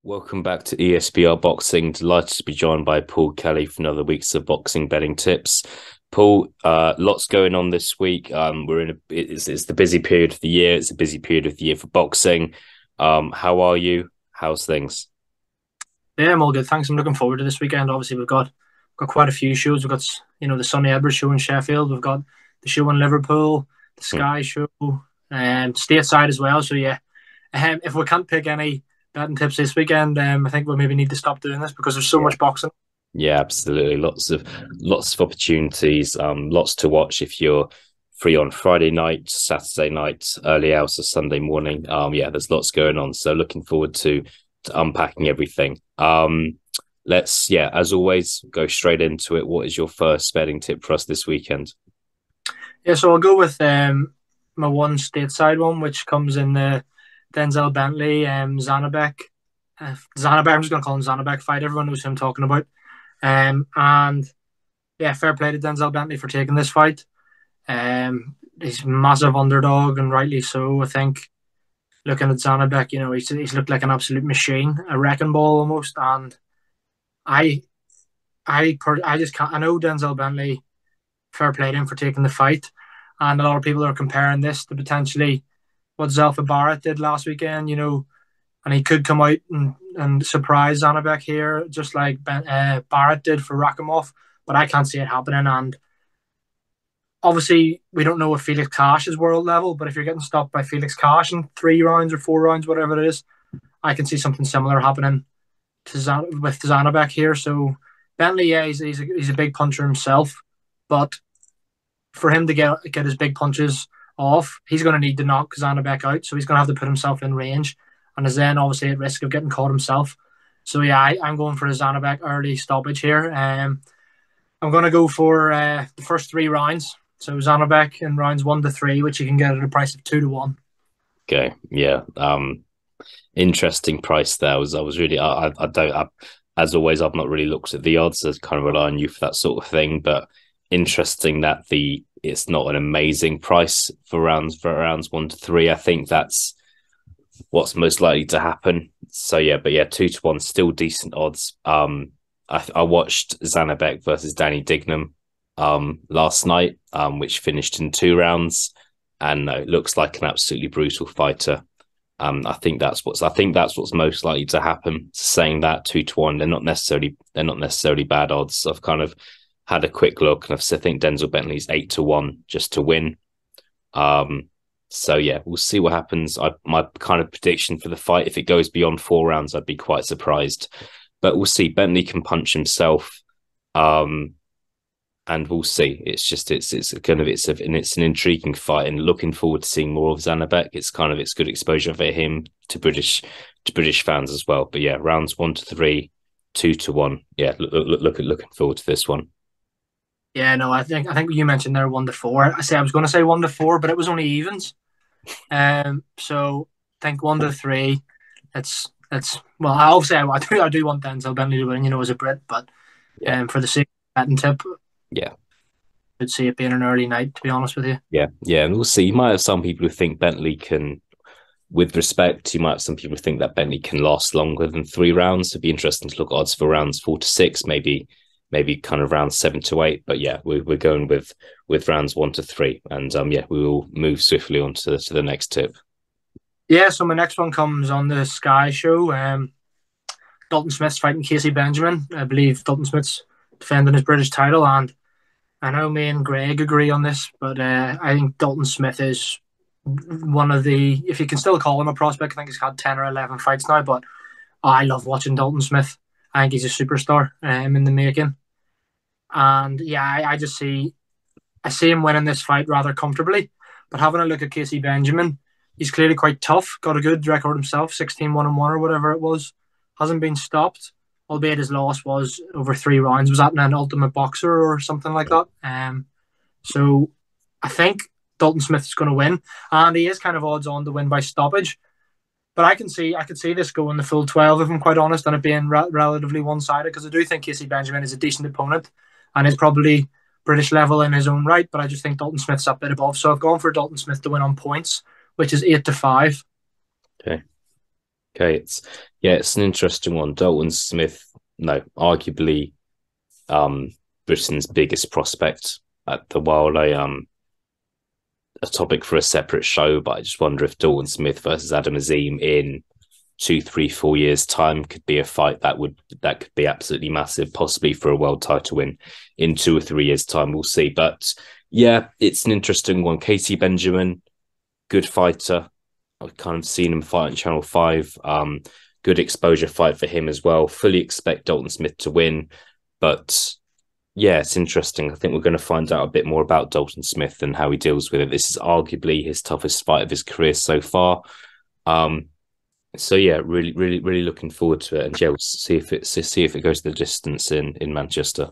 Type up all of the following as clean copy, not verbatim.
Welcome back to ESPR Boxing. Delighted to be joined by Paul Kelly for another week's of boxing betting tips. Paul, lots going on this week. It's the busy period of the year. It's a busy period of the year for boxing. How are you? How's things? Yeah, I'm all good. Thanks. I'm looking forward to this weekend. Obviously, we've got quite a few shows. We've got the Sonny Edwards show in Sheffield. We've got the show in Liverpool, the Hmm. Sky show, and stateside as well. So yeah, if we can't pick any betting tips this weekend, I think we maybe need to stop doing this because there's so Yeah, much boxing. yeah, absolutely. Lots of opportunities. Lots to watch if you're free on Friday night, Saturday night, early hours of Sunday morning. Yeah, there's lots going on. So looking forward to unpacking everything. As always, go straight into it. What is your first betting tip for us this weekend? Yeah, so I'll go with my one stateside one, which comes in the Denzel Bentley Zanabek. Zanabek, I'm just going to call him Zanabek fight. Everyone knows who I'm talking about. And yeah, fair play to Denzel Bentley for taking this fight. He's a massive underdog, and rightly so. I think looking at Zanabek, he's looked like an absolute machine, a wrecking ball almost. And I, I just can't. I know Denzel Bentley. Fair play to him for taking the fight, and a lot of people are comparing this to potentially what Zelfa Barrett did last weekend. And he could come out and surprise Zanabek here, just like Barrett did for Rakhimov. But I can't see it happening, and obviously, we don't know if Felix Cash is world level, but if you're getting stopped by Felix Cash in 3 rounds or 4 rounds, whatever it is, I can see something similar happening with Zanabek here. So Bentley, yeah, he's a big puncher himself, but for him to get his big punches off, he's going to need to knock Zanabek out. So he's going to have to put himself in range, and is then obviously at risk of getting caught himself. So yeah, I'm going for a Zanabek early stoppage here. I'm going to go for the first 3 rounds. So Zanabek in rounds 1 to 3, which you can get at a price of 2 to 1. Okay, yeah. Interesting price there. I was really I don't as always I've not really looked at the odds. I kind of rely on you for that sort of thing, but interesting that the it's not an amazing price for rounds 1 to 3. I think that's what's most likely to happen. So yeah, but yeah, 2 to 1 still decent odds. I watched Zanabek versus Danny Dignam last night, which finished in 2 rounds, and no, it looks like an absolutely brutal fighter. I think that's what's most likely to happen. Saying that 2 to 1, they're not necessarily bad odds. I've kind of had a quick look, and I think Denzel Bentley's 8 to 1 just to win. So yeah, we'll see what happens. My kind of prediction for the fight, if it goes beyond 4 rounds, I'd be quite surprised. But we'll see. Bentley can punch himself, and we'll see. It's an intriguing fight, and looking forward to seeing more of Zanabek. It's good exposure for him to British fans as well. But yeah, rounds 1 to 3, 2 to 1. Yeah, looking forward to this one. Yeah, no, I think you mentioned there 1 to 4. I was going to say 1 to 4, but it was only evens. So I think 1 to 3. It's well, obviously I do want Denzel Bentley to win, as a Brit, but Yeah, for the sake of betting tip, yeah. I'd see it being an early night. To be honest with you. Yeah, yeah, and we'll see. You might have some people who think Bentley can, with respect, you might have some people who think that Bentley can last longer than 3 rounds. It'd be interesting to look at odds for rounds 4 to 6, maybe kind of rounds 7 to 8. But yeah, we're going with rounds 1 to 3, and yeah, we will move swiftly on to the next tip. Yeah, so my next one comes on the Sky show. Dalton Smith's fighting Casey Benjamin. I believe Dalton Smith's defending his British title, and I know me and Greg agree on this, but I think Dalton Smith is one of the, if you can still call him a prospect, I think he's had 10 or 11 fights now, but I love watching Dalton Smith. I think he's a superstar in the making. And yeah, I see him winning this fight rather comfortably. But having a look at Casey Benjamin, he's clearly quite tough, got a good record himself, 16-1-1 or whatever it was. Hasn't been stopped, albeit his loss was over 3 rounds. Was that in an Ultimate Boxer or something like that? So I think Dalton Smith is going to win, and he is kind of odds on to win by stoppage. But I could see this going the full 12 if I'm quite honest, and it being relatively one sided because I do think Casey Benjamin is a decent opponent and is probably British level in his own right. But I just think Dalton Smith's a bit above, so I've gone for Dalton Smith to win on points, which is 8 to 5. Okay. Okay, it's an interesting one. Dalton Smith, no, arguably um Britain's biggest prospect at the while a topic for a separate show, but I just wonder if Dalton Smith versus Adam Azim in 2, 3, 4 years' time could be a fight that could be absolutely massive, possibly for a world title win in 2 or 3 years' time. We'll see. But yeah, it's an interesting one. Casey Benjamin, good fighter. I've kind of seen him fight on Channel 5. Good exposure fight for him as well. Fully expect Dalton Smith to win. But yeah, it's interesting. I think we're going to find out a bit more about Dalton Smith and how he deals with it. This is arguably his toughest fight of his career so far. Um, so yeah, really, really, really looking forward to it. And yeah, we'll see if it goes the distance in Manchester.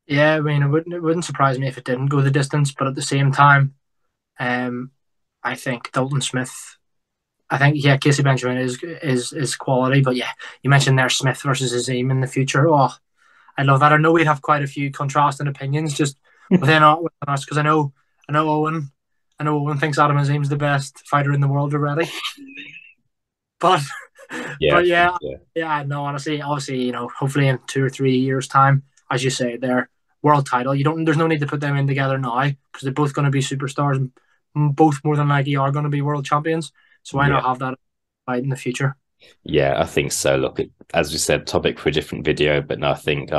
Yeah, I mean, it wouldn't surprise me if it didn't go the distance, but at the same time, um, I think Dalton Smith. I think yeah, Casey Benjamin is quality, but yeah, you mentioned there Smith versus Azim in the future. Oh, I love that. I know we'd have quite a few contrasting opinions just within us because I know Owen, I know Owen thinks Adam Azim's the best fighter in the world already. But Yeah, but yeah, yeah, yeah. No, honestly, obviously, hopefully in 2 or 3 years' time, as you say, their world title. You don't. There's no need to put them in together now because they're both going to be superstars and both more than likely are going to be world champions. So why yeah. not have that fight in the future? Yeah, I think so. Look, as we said, topic for a different video, but no, I think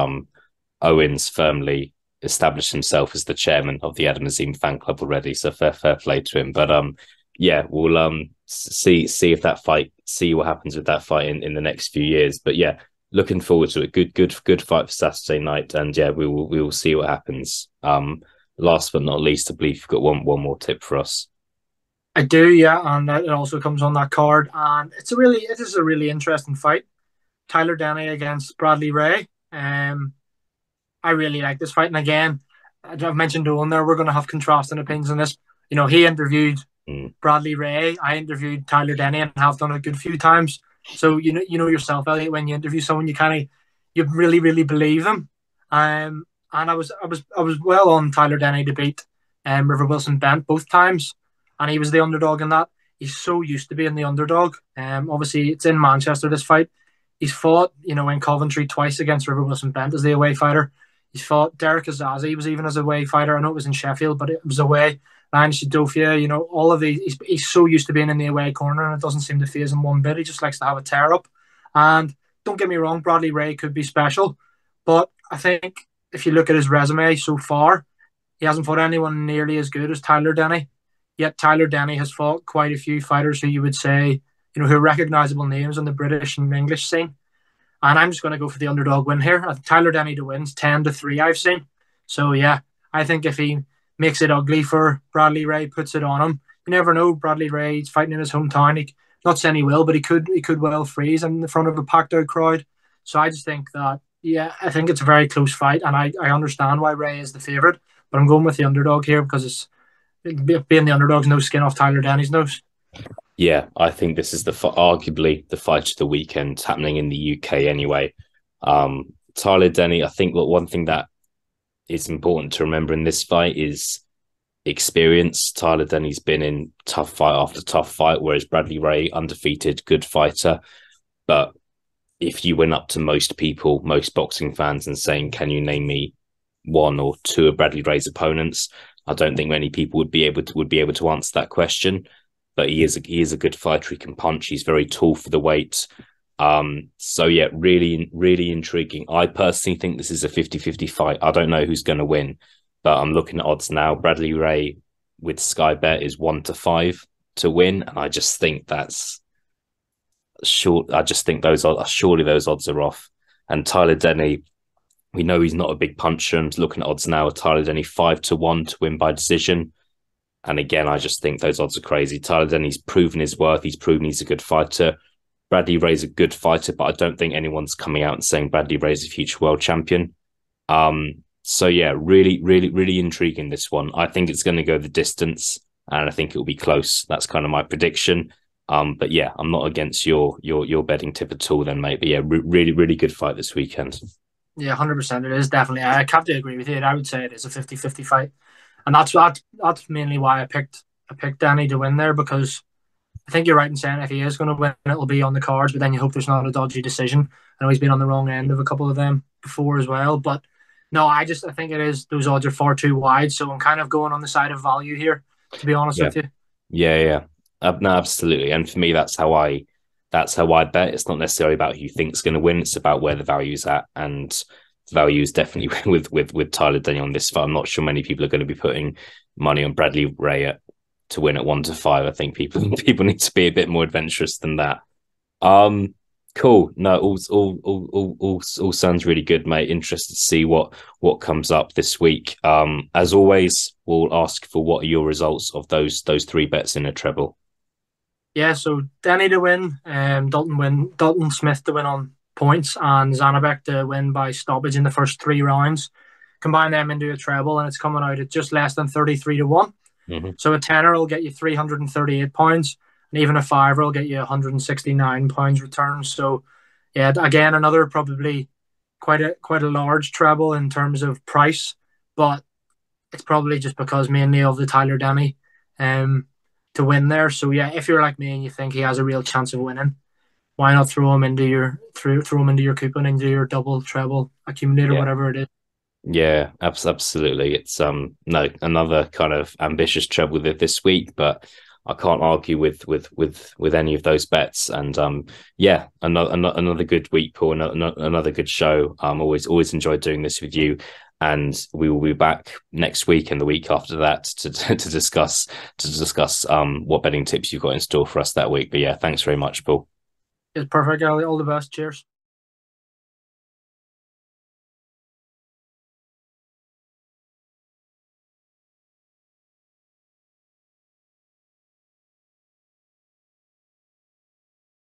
Owens firmly established himself as the chairman of the Adam Azim fan club already. So fair play to him. But yeah, we'll see if that fight, see what happens with that fight in the next few years. But yeah, looking forward to it. Good fight for Saturday night, and yeah, we will see what happens. Last but not least, I believe you've got one more tip for us. I do, yeah, and it also comes on that card, and it is a really interesting fight. Tyler Denny against Bradley Ray. I really like this fight, and again, I've mentioned Owen there. We're going to have contrasting opinions on this. He interviewed Mm, Bradley Ray. I interviewed Tyler Denny and have done a good few times. So you know yourself, Eliot, when you interview someone, you really really believe them. And I was well on Tyler Denny to beat River Wilson Bent both times, and he was the underdog in that. He's so used to being the underdog. Obviously it's in Manchester this fight. He's fought in Coventry twice against River Wilson Bent as the away fighter. He's fought Derek Azazi was even as a away fighter. I know it was in Sheffield, but it was away. Ryan Shadofia, all of these. He's so used to being in the away corner, and it doesn't seem to phase him one bit. He just likes to have a tear up. And don't get me wrong, Bradley Ray could be special, but I think if you look at his resume so far, he hasn't fought anyone nearly as good as Tyler Denny. Yet Tyler Denny has fought quite a few fighters who you would say, who are recognizable names on the British and English scene. And I'm just going to go for the underdog win here. Tyler Denny to wins 10-3. I've seen. So yeah, I think if he makes it ugly for Bradley Ray, puts it on him, you never know. Bradley Ray's fighting in his hometown. Not saying he will, but he could well freeze in the front of a packed out crowd. So I just think that yeah, I think it's a very close fight, and I understand why Ray is the favorite, but I'm going with the underdog here because being the underdog's no skin off Tyler Denny's nose. yeah, I think this is arguably the fight of the weekend happening in the UK anyway. Tyler Denny, I think one thing that is important to remember in this fight is experience. Tyler Denny's been in tough fight after tough fight, whereas Bradley Ray, undefeated, good fighter. But if you went up to most people, most boxing fans, and saying, "Can you name me one or two of Bradley Ray's opponents?" I don't think many people would be able to answer that question. But he is a good fighter. He can punch. He's very tall for the weight. So yeah, really, really intriguing. I personally think this is a 50-50 fight. I don't know who's going to win, but I'm looking at odds now. Bradley Ray with Sky Bet is 1-5 to win, and I just think that's short. I just think those odds are off. And Tyler Denny, we know he's not a big puncher. I'm looking at odds now. Tyler Denny 5-1 to win by decision. And again, I just think those odds are crazy. Tyler Denny's proven his worth. He's proven he's a good fighter. Bradley Ray's a good fighter, but I don't think anyone's coming out and saying Bradley Ray's a future world champion. So yeah, really, really, really intriguing this one. I think it's going to go the distance, and I think it will be close. That's kind of my prediction. But yeah, I'm not against your betting tip at all then, mate. But yeah, really, really good fight this weekend. Yeah, 100%. It is definitely. I have to agree with you. I would say it is a 50-50 fight, and that's mainly why I picked Danny to win there because I think you're right in saying if he is going to win, it'll be on the cards. But then you hope there's not a dodgy decision. I know he's been on the wrong end of a couple of them before as well. But no, I think it is those odds are far too wide. So I'm kind of going on the side of value here, to be honest Yeah, with you. yeah, yeah. No, absolutely. And for me, that's how I bet. It's not necessarily about who you think's going to win. It's about where the value's at, and the value is definitely with Tyler Denny on this fight. I'm not sure many people are going to be putting money on Bradley Ray to win at 1-5. I think people need to be a bit more adventurous than that. Um, cool. No, all sounds really good, mate. Interested to see what comes up this week. As always, we'll ask for what are your results of those three bets in a treble. Yeah, so Denny to win, Dalton Smith to win on points, and Zanabek to win by stoppage in the first 3 rounds. Combine them into a treble, and it's coming out at just less than 33 to 1. Mm-hmm. So a tenner will get you £338, and even a fiver will get you £169 return. So yeah, again, another probably quite a large treble in terms of price, but it's probably just because mainly of the Tyler Denny um, to win there. So yeah, if you're like me and you think he has a real chance of winning, why not throw him into your coupon, into your double treble accumulator, Yeah. whatever it is. Yeah, absolutely. It's no another kind of ambitious treble this week, but I can't argue with any of those bets. And yeah, another good week, Paul. Another good show. Always enjoyed doing this with you, and we will be back next week and the week after that to discuss what betting tips you've got in store for us that week. But yeah, thanks very much, Paul. It's perfect, Ali. All the best. Cheers.